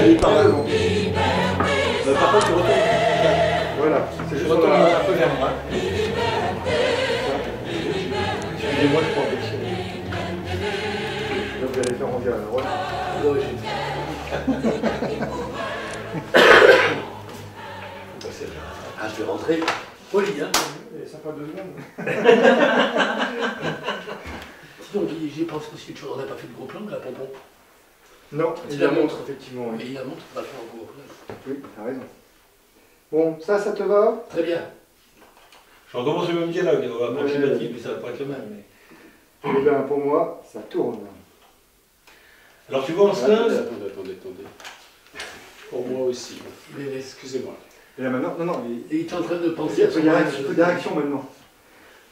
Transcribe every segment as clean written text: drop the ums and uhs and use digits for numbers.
aller par là. Par contre, tu retournes. Voilà, c'est juste Un peu là. vers moi. Excusez-moi, je prends un peu. Là, vous allez faire envie à la droite. Ah, je vais rentrer. Poli, hein. Il est sympa 2 secondes. Sinon, j'y pense aussi que on n'a pas fait de gros plan, la pompon. Non, il la montre, effectivement. Mais il la montre, on va faire un gros plan. Oui, t'as raison. Bon, ça te va? Très bien. Je recommence le même dialogue, approximatif, mais ça va pas être le même. Mais... Eh bien, pour moi, ça tourne. Alors tu vois en cela... Attendez. Pour moi aussi. Excusez-moi. Et là maintenant, non, Et il est en train de il penser à son y a un peu d'érection maintenant.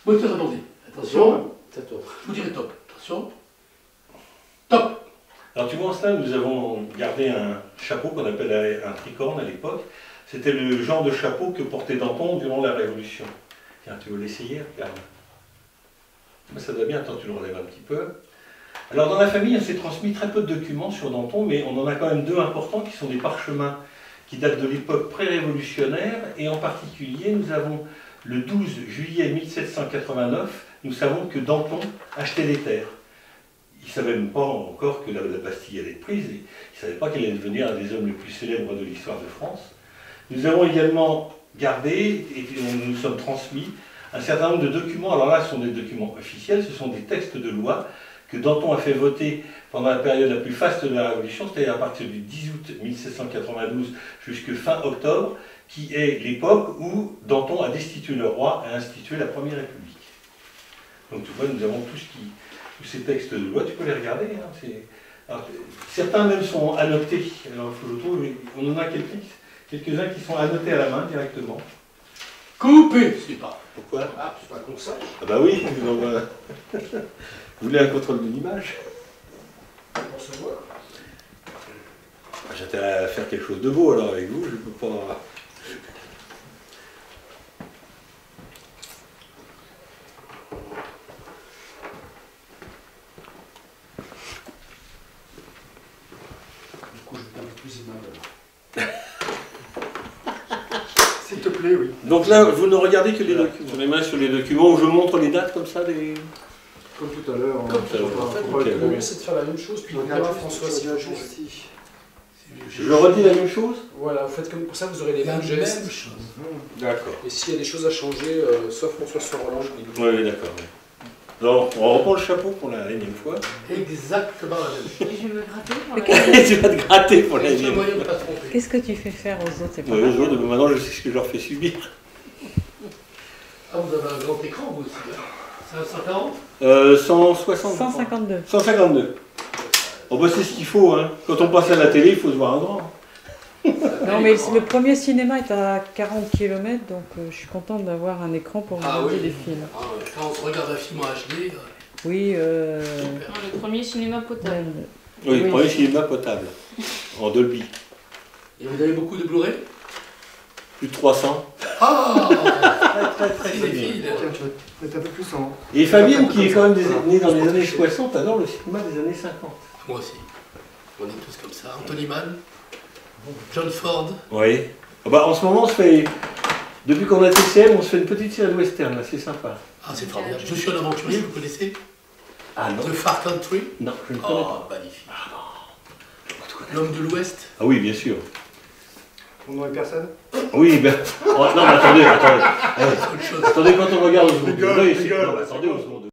Moteur abordé. Attention. Ça tourne. Je vous dirai top. Attention. Top. Alors tu vois en cela, nous avons gardé un chapeau qu'on appelle un tricorne à l'époque. C'était le genre de chapeau que portait Danton durant la Révolution. Tiens, tu veux l'essayer? Regarde. Mais ça doit bien, attends, tu le relèves un petit peu. Alors dans la famille, on s'est transmis très peu de documents sur Danton, mais on en a quand même 2 importants qui sont des parchemins qui datent de l'époque pré-révolutionnaire, et en particulier, nous avons le 12 juillet 1789, nous savons que Danton achetait des terres. Il ne savait même pas encore que la Bastille allait être prise, et il ne savait pas qu'elle allait devenir un des hommes les plus célèbres de l'histoire de France. Nous avons également gardé, et nous nous sommes transmis, un certain nombre de documents. Alors là, ce sont des documents officiels, ce sont des textes de loi que Danton a fait voter pendant la période la plus faste de la Révolution, c'est-à-dire à partir du 10 août 1792 jusqu'à fin octobre, qui est l'époque où Danton a destitué le roi et institué la Première République. Donc tu vois, nous avons tous ces textes de loi, tu peux les regarder. Hein, alors, certains même sont annotés, alors il faut que je trouve, on en a quelques-uns qui sont annotés à la main directement. Coupé. C'est pas. Pourquoi? Ah, c'est pas comme ça. Ah bah oui, donc, vous voulez un contrôle de l'image? Pour se voir. J'étais à faire quelque chose de beau alors avec vous, je ne peux pas... Du coup, je vais un peu plus aimable. S'il te plaît, oui. Donc là, vous ne regardez que les documents. Sur les mains, sur les documents où je montre les dates comme ça des... Comme tout à l'heure. Comme tout à l'heure. En fait, Ok, le bon. mieux, c'est de faire la même chose, puis Regarde regarder François si vous changez. Je redis la même chose? Voilà, vous faites comme pour ça, vous aurez les La mêmes même gestes. chose. D'accord. Et s'il y a des choses à changer, soit François, soit Roland, je vous dis. Oui, d'accord. Oui. Alors, on reprend le chapeau pour la énième fois. Exactement la même chose. Et je vais me gratter pour la... Tu vas te gratter pour la C'est le énième moyen fois. de ne pas se tromper. Qu'est-ce que tu fais faire aux autres? C'est pas Oui, mal. les autres, maintenant je sais ce que je leur fais subir. Ah, vous avez un grand écran, vous aussi. Hein. C'est un 140? 160. 152. 152. Oh bah c'est ce qu'il faut, hein. Quand on passe à la télé, il faut se voir un grand. Non, mais le premier cinéma est à 40 km, donc je suis contente d'avoir un écran pour Ah regarder oui. des films. Ah, quand on se regarde un film en HD, Oui, super. Le premier cinéma potable. même. Oui, le Oui. premier cinéma potable. En Dolby. Et vous avez beaucoup de Blu-ray? Plus de 300. Ah, Très c'est bien. fil. Tiens, tu vas te mettre un peu plus en... Et Fabien, qui est quand même né dans les années 60, adore le cinéma des années 50. Moi aussi. On est tous comme ça. Anthony Mann, John Ford. Oui. Ah bah, en ce moment, on se fait... Depuis qu'on a TCM, on se fait une petite série de western, là, c'est sympa. Ah, c'est formidable. Je suis un aventurier, vous connaissez? Ah non. The Far Country. Non, je ne connais pas. Oh, magnifique. L'homme de l'Ouest. Ah oui, bien sûr. Ton nom est personne? Oui, ben... Oh, non, mais attendez. C'est autre chose. Attendez, quand on regarde au second Rigole, degré, rigole. non, mais attendez au second degré.